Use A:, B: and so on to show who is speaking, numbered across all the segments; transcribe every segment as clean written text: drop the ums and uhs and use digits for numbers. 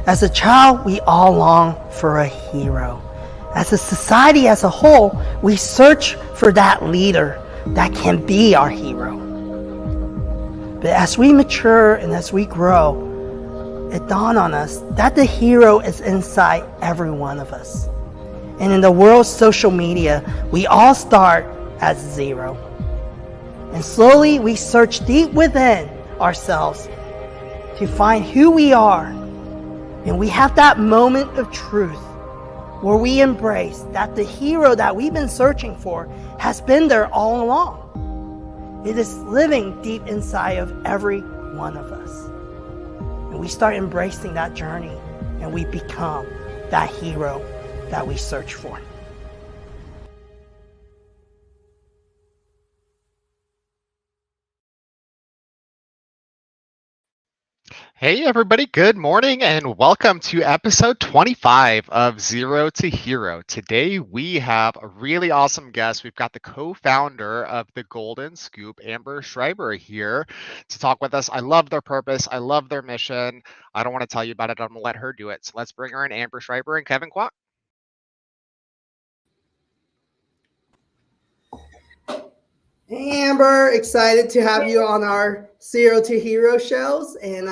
A: As a child, we all long for a hero. As a society as a whole, we search for that leader that can be our hero. But as we mature and as we grow, it dawned on us that the hero is inside every one of us. And in the world's social media, we all start at zero. And slowly we search deep within ourselves to find who we are. And we have that moment of truth where we embrace that the hero that we've been searching for has been there all along. It is living deep inside of every one of us. And we start embracing that journey and we become that hero that we search for.
B: Hey, everybody, good morning and welcome to episode 25 of Zero to Hero. Today we have a really awesome guest. We've got the co-founder of the Golden Scoop, Amber Schreiber, here to talk with us. I love their purpose. I love their mission. I don't want to tell you about it. I'm going to let her do it. So let's bring her in, Amber Schreiber and Kevin Kwok.
A: Hey Amber, excited to have you on our Zero to Hero shows. And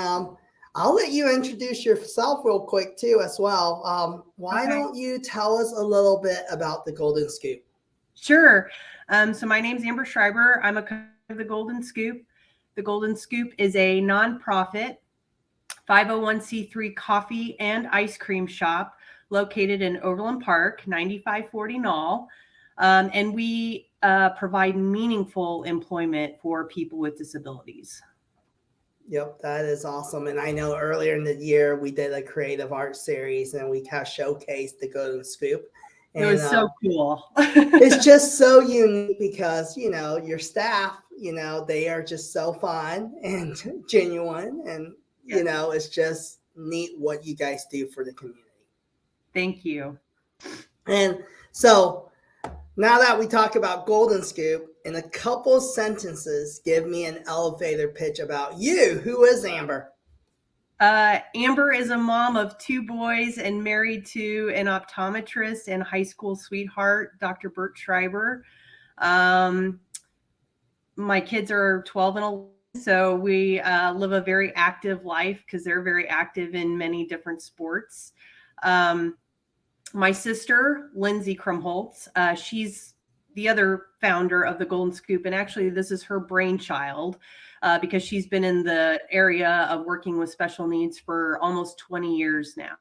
A: I'll let you introduce yourself real quick too as well. Why don't you tell us a little bit about the Golden Scoop?
C: Sure. So my name's Amber Schreiber. I'm a co-founder of the Golden Scoop. The Golden Scoop is a nonprofit 501c3 coffee and ice cream shop located in Overland Park, 9540 Knoll. And we provide meaningful employment for people with disabilities.
A: Yep, that is awesome. And I know earlier in the year we did a creative art series and we kind of showcased the Golden Scoop. And,
C: it was so cool.
A: It's just so unique because, your staff, they are just so fun and genuine. And, it's just neat what you guys do for the community.
C: Thank you.
A: And so now that we talk about Golden Scoop, in a couple sentences, give me an elevator pitch about you. Who is Amber?
C: Amber is a mom of 2 boys and married to an optometrist and high school sweetheart, Dr. Bert Schreiber. My kids are 12 and 11, so we live a very active life because they're very active in many different sports. My sister, Lindsay Krumholtz, she's the other founder of the Golden Scoop. And actually, this is her brainchild because she's been in the area of working with special needs for almost 20 years now.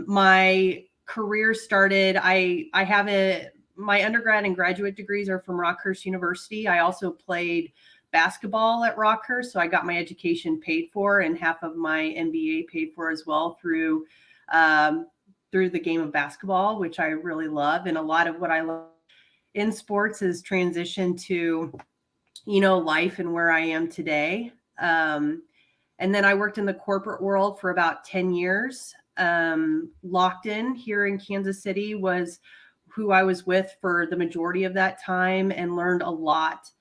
C: My career started, my undergrad and graduate degrees are from Rockhurst University. I also played basketball at Rockhurst, so I got my education paid for and half of my MBA paid for as well through the game of basketball, which I really love. And a lot of what I love in sports is transition to, life and where I am today. And then I worked in the corporate world for about 10 years. Locked-In here in Kansas City was who I was with for the majority of that time and learned a lot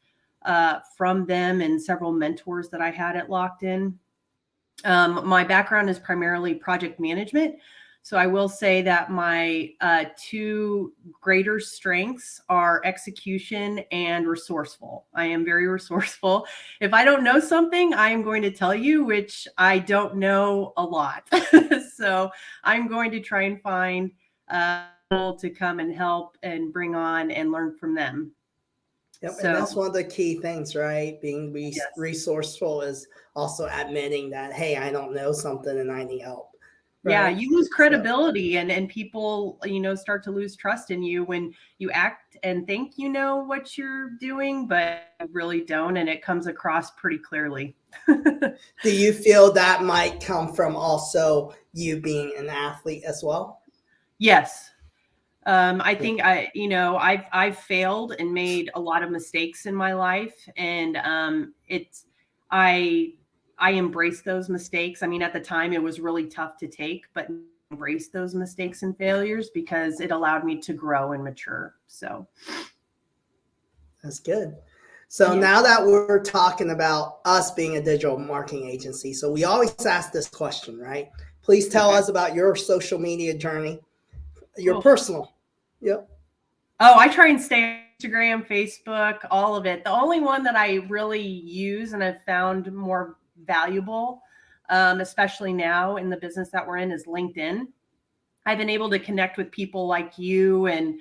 C: from them and several mentors that I had at Locked-In. My background is primarily project management. So I will say that my 2 greater strengths are execution and resourceful. I am very resourceful. If I don't know something, I am going to tell you, which I don't know a lot. So I'm going to try and find people to come and help and bring on and learn from them.
A: Yep, and that's one of the key things, right? Being resourceful is also admitting that, hey, I don't know something and I need help. Right.
C: Yeah, you lose credibility and people, start to lose trust in you when you act and think you know what you're doing, but you really don't. And it comes across pretty clearly.
A: Do you feel that might come from also you being an athlete as well?
C: Yes. I think I've failed and made a lot of mistakes in my life. And I embraced those mistakes. I mean, at the time it was really tough to take, but embrace those mistakes and failures because it allowed me to grow and mature. So
A: that's good. So now that we're talking about us being a digital marketing agency, so we always ask this question, right? Please tell
C: Okay.
A: us about your social media journey, your
C: Cool.
A: personal. Yep.
C: Oh, I try and stay on Instagram, Facebook, all of it. The only one that I really use and I've found more valuable, especially now in the business that we're in, is LinkedIn. I've been able to connect with people like you and,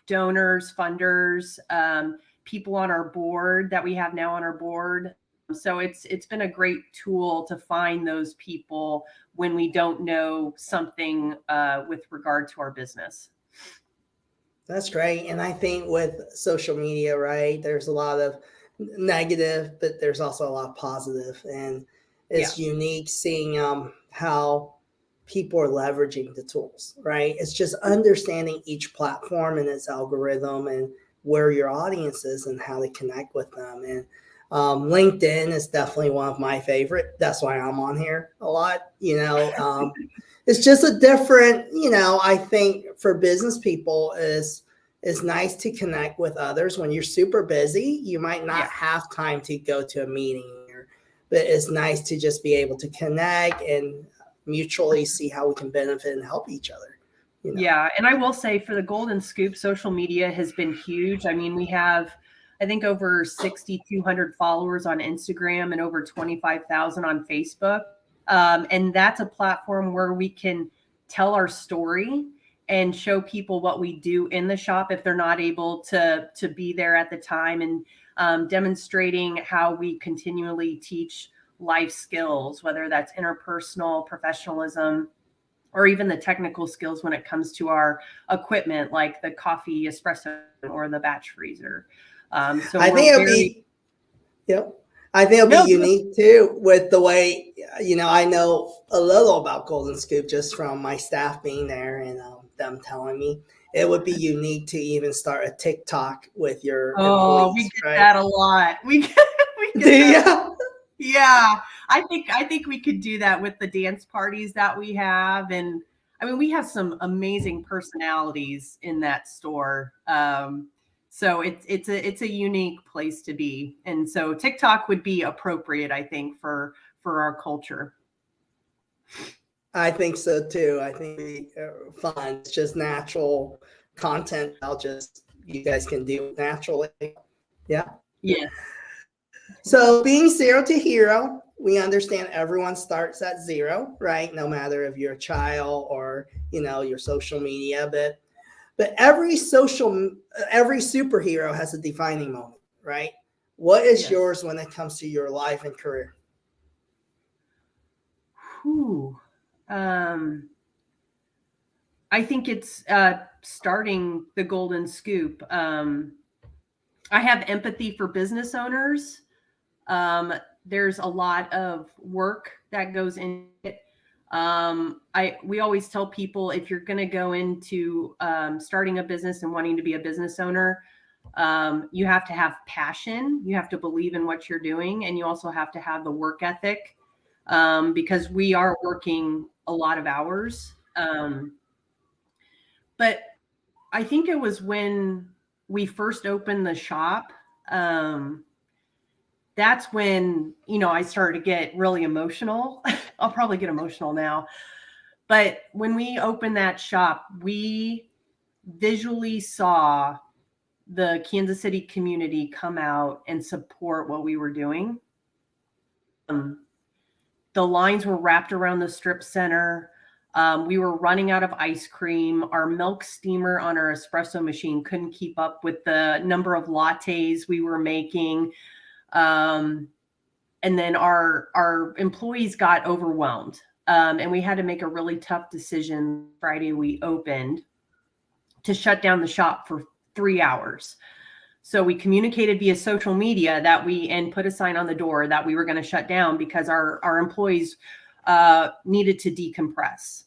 C: donors, funders, people on our board that we have now on our board. So it's been a great tool to find those people when we don't know something with regard to our business.
A: That's great. And I think with social media, right, there's a lot of negative, but there's also a lot of positive. And it's unique seeing how people are leveraging the tools, right? It's just understanding each platform and its algorithm and where your audience is and how to connect with them. And LinkedIn is definitely one of my favorite. That's why I'm on here a lot. It's just a different, I think for business people is nice to connect with others. When you're super busy, you might not have time to go to a meeting, but it's nice to just be able to connect and mutually see how we can benefit and help each other.
C: Yeah. And I will say for the Golden Scoop, social media has been huge. I mean, we have, I think, over 6,200 followers on Instagram and over 25,000 on Facebook. And that's a platform where we can tell our story and show people what we do in the shop if they're not able to be there at the time, and demonstrating how we continually teach life skills, whether that's interpersonal, professionalism, or even the technical skills when it comes to our equipment, like the coffee espresso or the batch freezer. So
A: I think it'll be, I think it'll be unique too with the way, I know a little about Golden Scoop just from my staff being there and them telling me. It would be unique to even start a TikTok with your employees.
C: We get that a lot. We get that. Yeah, I think we could do that with the dance parties that we have. And I mean, we have some amazing personalities in that store. So it's a unique place to be. And so TikTok would be appropriate, I think, for our culture.
A: I think so too. I think it'd be fun. It's just natural content. You guys can do it naturally. Yeah.
C: Yeah.
A: So being zero to hero, we understand everyone starts at zero, right? No matter if you're a child or, your social media, but every superhero has a defining moment, right? What is yours when it comes to your life and career?
C: I think it's starting the Golden Scoop. I have empathy for business owners. There's a lot of work that goes into it. We always tell people, if you're going to go into starting a business and wanting to be a business owner, you have to have passion. You have to believe in what you're doing, and you also have to have the work ethic, because we are working a lot of hours. But I think it was when we first opened the shop. That's when, I started to get really emotional. I'll probably get emotional now. But when we opened that shop, we visually saw the Kansas City community come out and support what we were doing. The lines were wrapped around the strip center. We were running out of ice cream. Our milk steamer on our espresso machine couldn't keep up with the number of lattes we were making. And then our employees got overwhelmed. And we had to make a really tough decision Friday we opened to shut down the shop for 3 hours. So we communicated via social media and put a sign on the door that we were going to shut down because our employees needed to decompress.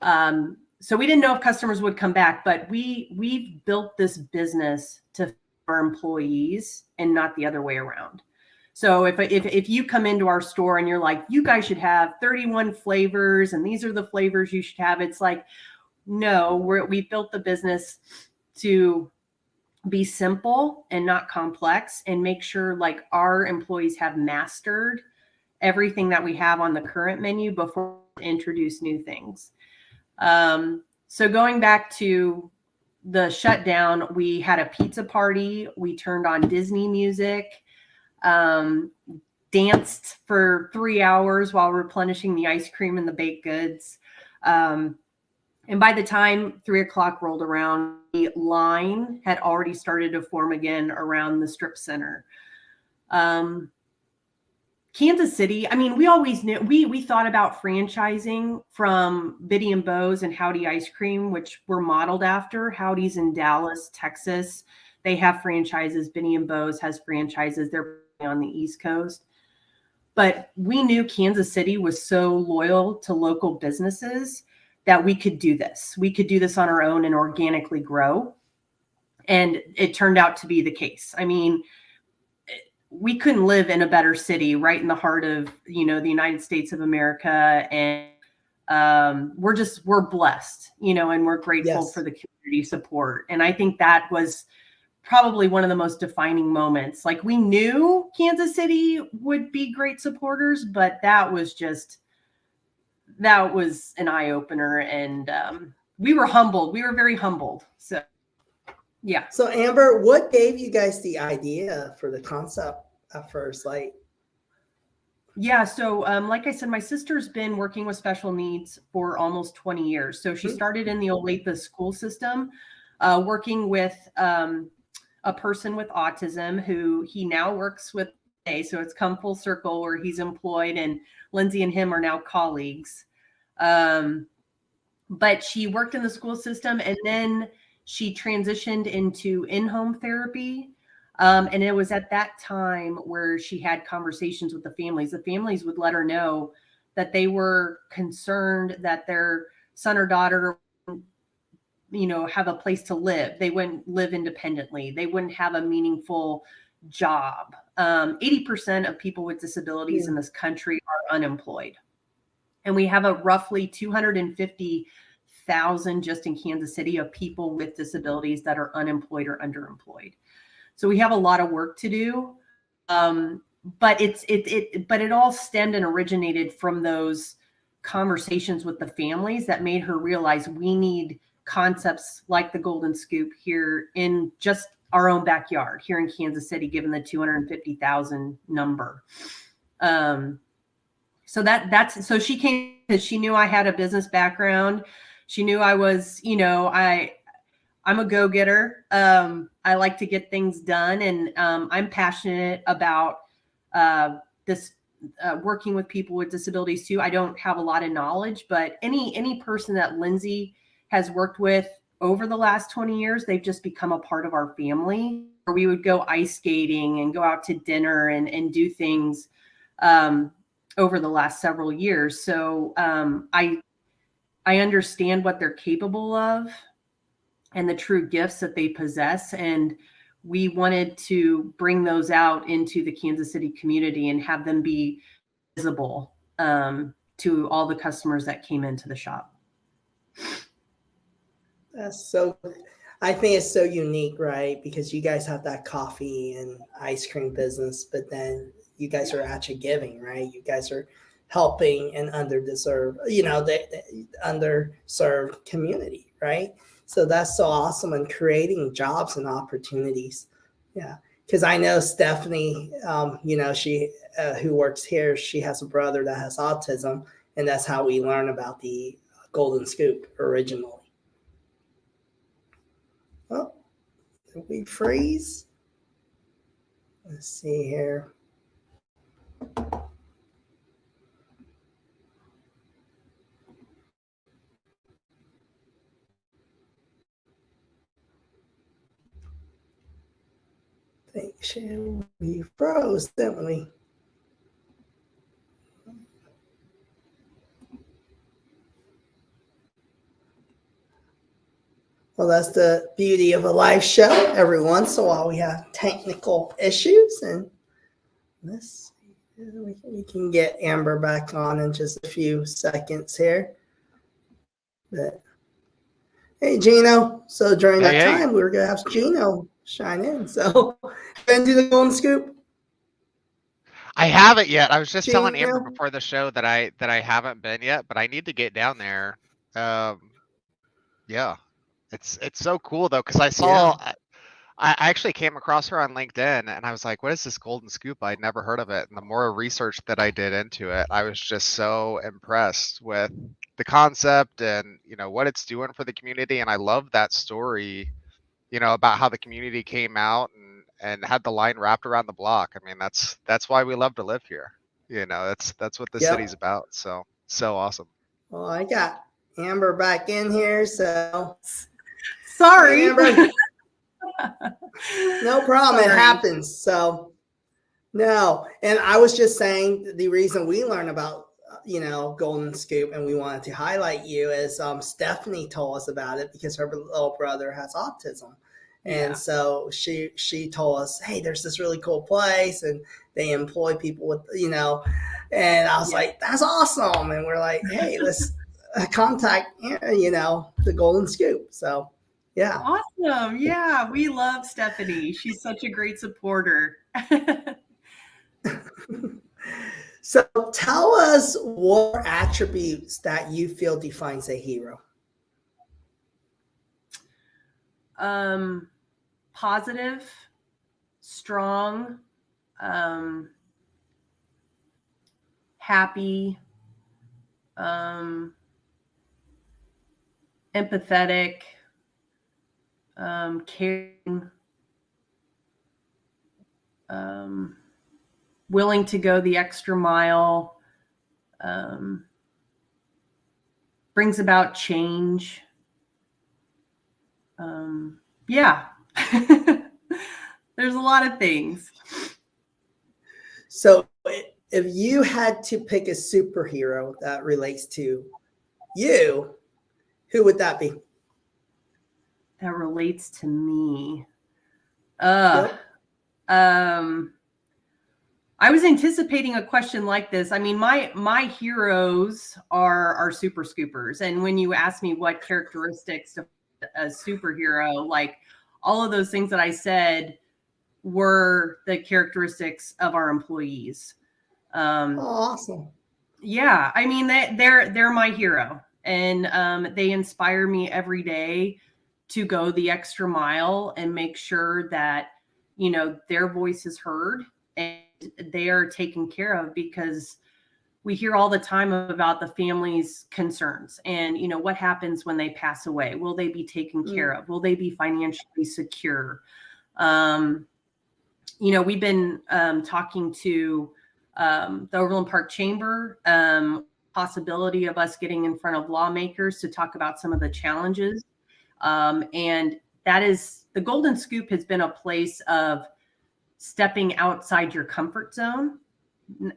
C: So we didn't know if customers would come back, but we've built this business to our employees and not the other way around. So if you come into our store and you're like, you guys should have 31 flavors and these are the flavors you should have, it's like, no, we built the business to be simple and not complex, and make sure like our employees have mastered everything that we have on the current menu before we introduce new things. So going back to the shutdown, we had a pizza party. We turned on Disney music, danced for 3 hours while replenishing the ice cream and the baked goods. And by the time 3 o'clock rolled around, the line had already started to form again around the strip center. Kansas City, I mean, we always knew, we thought about franchising from Biddy and Bo's and Howdy Ice Cream, which were modeled after. Howdy's in Dallas, Texas. They have franchises. Biddy and Bo's has franchises. They're on the East Coast. But we knew Kansas City was so loyal to local businesses that we could do this. We could do this on our own and organically grow. And it turned out to be the case. I mean, we couldn't live in a better city right in the heart of, the United States of America. And we're blessed, and we're grateful for the community support. And I think that was probably one of the most defining moments. Like, we knew Kansas City would be great supporters, but that was an eye opener. And we were humbled. We were very humbled. So, yeah.
A: So Amber, what gave you guys the idea for the concept at first?
C: Yeah. So, like I said, my sister's been working with special needs for almost 20 years. So she started in the Olathe school system, working with a person with autism who he now works with today. So it's come full circle where he's employed, and Lindsay and him are now colleagues. But she worked in the school system, and then she transitioned into in-home therapy. And it was at that time where she had conversations with the families. The families would let her know that they were concerned that their son or daughter, have a place to live. They wouldn't live independently. They wouldn't have a meaningful job. 80% of people with disabilities in this country are unemployed. And we have a roughly 250,000 just in Kansas City of people with disabilities that are unemployed or underemployed. So we have a lot of work to do. But it all stemmed and originated from those conversations with the families that made her realize we need concepts like the Golden Scoop here in just our own backyard here in Kansas City, given the 250,000 number. So she came because she knew I had a business background. She knew I was, I'm a go-getter. I like to get things done, and I'm passionate about this working with people with disabilities too. I don't have a lot of knowledge, but any person that Lindsay has worked with over the last 20 years, they've just become a part of our family. Or we would go ice skating and go out to dinner and do things over the last several years. So I understand what they're capable of and the true gifts that they possess. And we wanted to bring those out into the Kansas City community and have them be visible to all the customers that came into the shop.
A: I think it's so unique, right? Because you guys have that coffee and ice cream business, but then you guys are actually giving, right? You guys are helping an underdeserved, the underserved community, right? So that's so awesome, and creating jobs and opportunities. Yeah. Because I know Stephanie, she who works here, she has a brother that has autism, and that's how we learn about the Golden Scoop originally. Oh, did we freeze? Let's see here. I think we froze, didn't we? Well, that's the beauty of a live show. Every once in a while, we have technical issues, and we can get Amber back on in just a few seconds here. But hey, Gino. So during that time, we were gonna have Gino shine in. So, and do the Golden Scoop.
B: I haven't yet. I was just telling Amber
A: Gino?
B: before the show that I haven't been yet, but I need to get down there. Um, yeah, it's so cool though, because I saw
A: Yeah.
B: I actually came across her on LinkedIn and I was like, what is this golden scoop? I'd never heard of it. And the more research that I did into it, I was just so impressed with the concept and, what it's doing for the community. And I love that story, about how the community came out and had the line wrapped around the block. I mean, that's why we love to live here. That's what the city's
A: Yep.
B: about. So awesome.
A: Well, I got Amber back in here, so hey,
C: Sorry.
A: Amber. No problem. It
C: Sorry.
A: happens. So no, and I was just saying the reason we learn about Golden Scoop and we wanted to highlight you is Stephanie told us about it because her little brother has autism. And
C: Yeah.
A: so she told us, hey, there's this really cool place and they employ people with, and I was
C: Yeah.
A: like, that's awesome. And we're like, hey, let's contact, the Golden Scoop. So yeah.
C: Awesome. Yeah, we love Stephanie. She's such a great supporter.
A: So tell us what attributes that you feel defines a hero.
C: Positive, strong, happy, empathetic, caring, willing to go the extra mile, brings about change. Yeah. There's a lot of things.
A: So if you had to pick a superhero that relates to you, who would that be?
C: That relates to me.
A: Yep.
C: I was anticipating a question like this. I mean, my heroes are super scoopers. And when you ask me what characteristics of a superhero, like all of those things that I said were the characteristics of our employees.
A: Awesome.
C: Yeah, I mean they're my hero, and they inspire me every day to go the extra mile and make sure that their voice is heard and they are taken care of, because we hear all the time about the family's concerns and what happens when they pass away. Will they be taken care of? Will they be financially secure? We've been talking to the Overland Park Chamber, possibility of us getting in front of lawmakers to talk about some of the challenges. And that is, the Golden Scoop has been a place of stepping outside your comfort zone,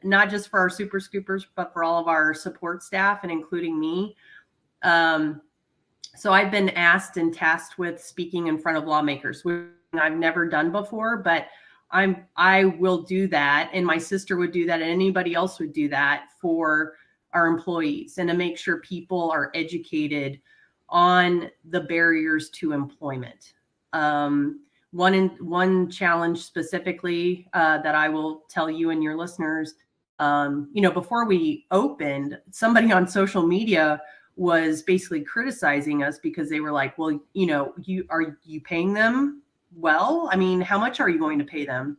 C: not just for our super scoopers, but for all of our support staff and including me. So I've been asked and tasked with speaking in front of lawmakers, which I've never done before, but I will do that. And my sister would do that. And anybody else would do that for our employees, and to make sure people are educated on the barriers to employment. One challenge specifically that I will tell you and your listeners, before we opened, somebody on social media was basically criticizing us because they were like, well, are you paying them well? I mean, how much are you going to pay them?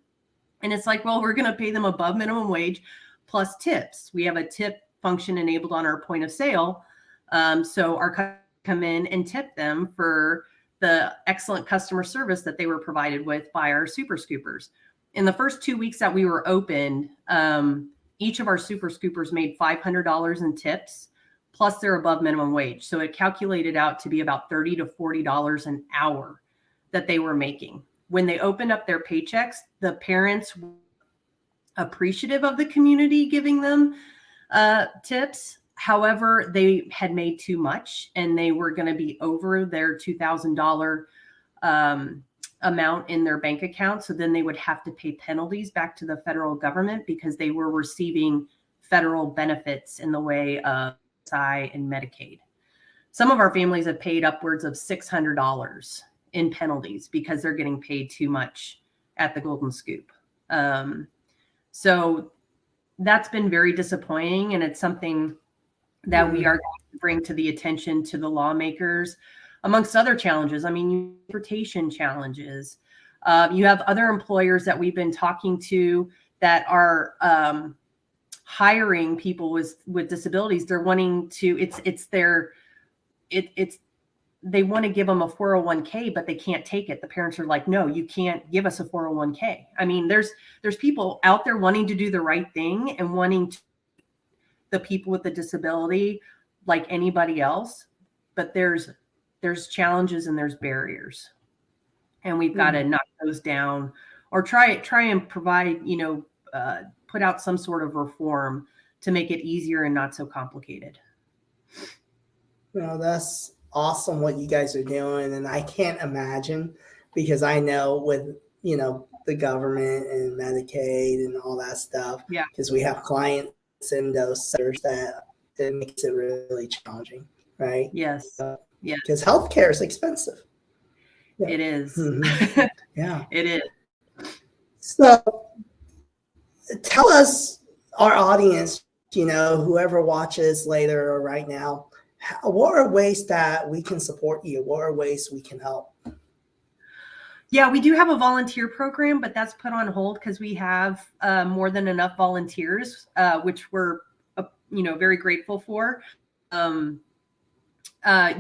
C: And it's like, well, we're going to pay them above minimum wage plus tips. We have a tip function enabled on our point of sale. So our customers come in and tip them for the excellent customer service that they were provided with by our super scoopers. In the first 2 weeks that we were open, each of our super scoopers made $500 in tips, plus their above minimum wage. So it calculated out to be about $30 to $40 an hour that they were making. When they opened up their paychecks, the parents were appreciative of the community giving them tips. However, they had made too much and they were going to be over their $2,000 amount in their bank account. So then they would have to pay penalties back to the federal government because they were receiving federal benefits in the way of SI and Medicaid. Some of our families have paid upwards of $600 in penalties because they're getting paid too much at the Golden Scoop. So that's been very disappointing, and it's something that we are going to bring to the attention to the lawmakers, amongst other challenges. I mean, transportation challenges. You have other employers that we've been talking to that are hiring people with disabilities. They're wanting to. They want to give them a 401k, but they can't take it. The parents are like, no, you can't give us a 401k. I mean, there's people out there wanting to do the right thing and wanting the people with the disability like anybody else, but there's challenges and there's barriers, and we've got to knock those down, or try and provide, put out some sort of reform to make it easier and not so complicated.
A: Well, that's awesome what you guys are doing. And I can't imagine, because I know with, the government and Medicaid and all that stuff,
C: Yeah.
A: because we have clients in those sectors that it makes it really challenging, right?
C: Yes. Yeah.
A: Because healthcare is expensive. Yeah.
C: It is.
A: Mm-hmm. Yeah.
C: It is.
A: So tell us, our audience, whoever watches later or right now, what are ways that we can support you? What are ways we can help?
C: Yeah, we do have a volunteer program, but that's put on hold because we have more than enough volunteers, which we're, very grateful for. You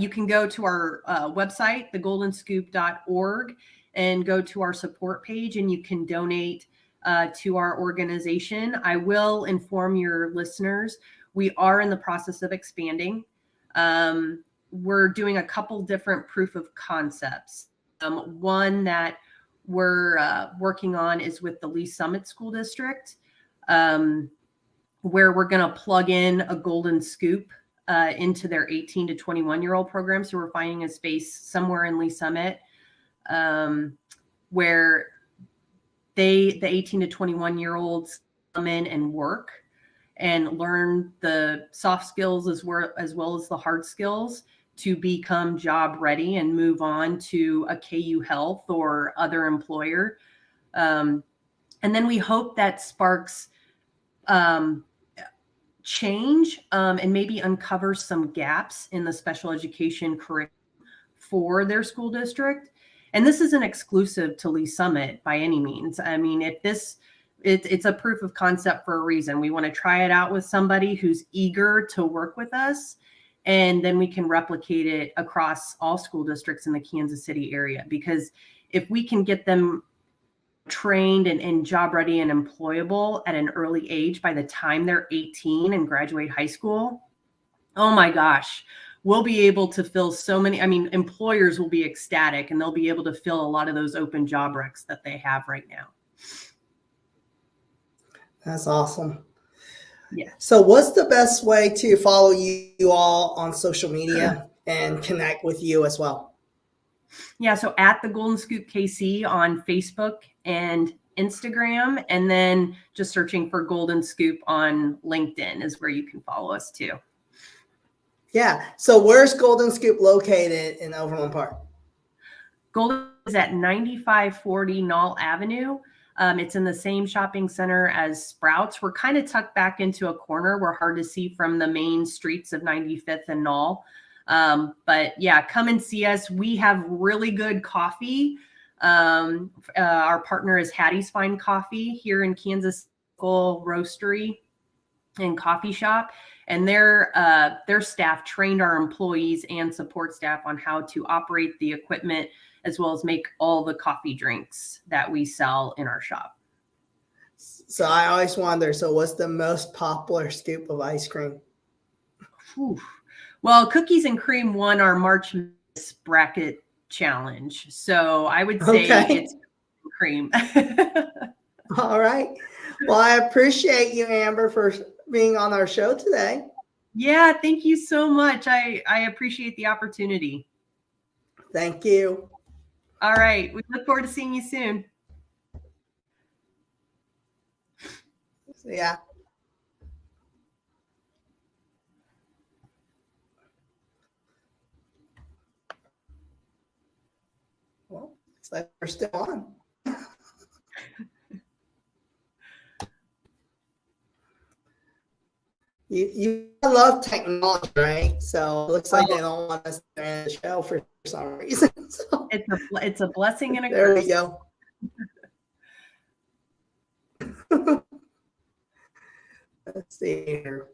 C: can go to our website, thegoldenscoop.org, and go to our support page, and you can donate to our organization. I will inform your listeners, we are in the process of expanding. We're doing a couple different proof of concepts. One that we're working on is with the Lee Summit School District, where we're going to plug in a Golden Scoop into their 18 to 21-year-old program. So we're finding a space somewhere in Lee Summit where the 18 to 21-year-olds come in and work and learn the soft skills as well as the hard skills to become job ready and move on to a KU Health or other employer. And then we hope that sparks change and maybe uncovers some gaps in the special education curriculum for their school district. And this isn't exclusive to Lee Summit by any means. I mean, it's a proof of concept for a reason. We want to try it out with somebody who's eager to work with us, and then we can replicate it across all school districts in the Kansas City area. Because if we can get them trained and job ready and employable at an early age, by the time they're 18 and graduate high school, oh my gosh, we'll be able to fill so many. I mean, employers will be ecstatic, and they'll be able to fill a lot of those open job recs that they have right now.
A: That's awesome.
C: Yeah.
A: So what's the best way to follow you all on social media and connect with you as well?
C: Yeah, so at the Golden Scoop KC on Facebook and Instagram, and then just searching for Golden Scoop on LinkedIn is where you can follow us too.
A: Yeah. So where's Golden Scoop located in Overland Park?
C: Golden is at 9540 Knoll Avenue. It's in the same shopping center as Sprouts. We're kind of tucked back into a corner. We're hard to see from the main streets of 95th and Knoll. But yeah, come and see us. We have really good coffee. Our partner is Hattie's Fine Coffee here in Kansas, local roastery and coffee shop. And their staff trained our employees and support staff on how to operate the equipment, as well as make all the coffee drinks that we sell in our shop.
A: So I always wonder, so what's the most popular scoop of ice cream?
C: Whew. Well, cookies and cream won our March bracket challenge. So I would say it's cream.
A: All right. Well, I appreciate you, Amber, for being on our show today.
C: Yeah, thank you so much. I appreciate the opportunity.
A: Thank you.
C: All right. We look forward to seeing you soon.
A: Yeah. Well, looks like we're still on. You love technology, right? So it looks like they don't want us to end the show for some reason. So
C: It's a blessing and a
A: there
C: curse.
A: we go. Let's see here.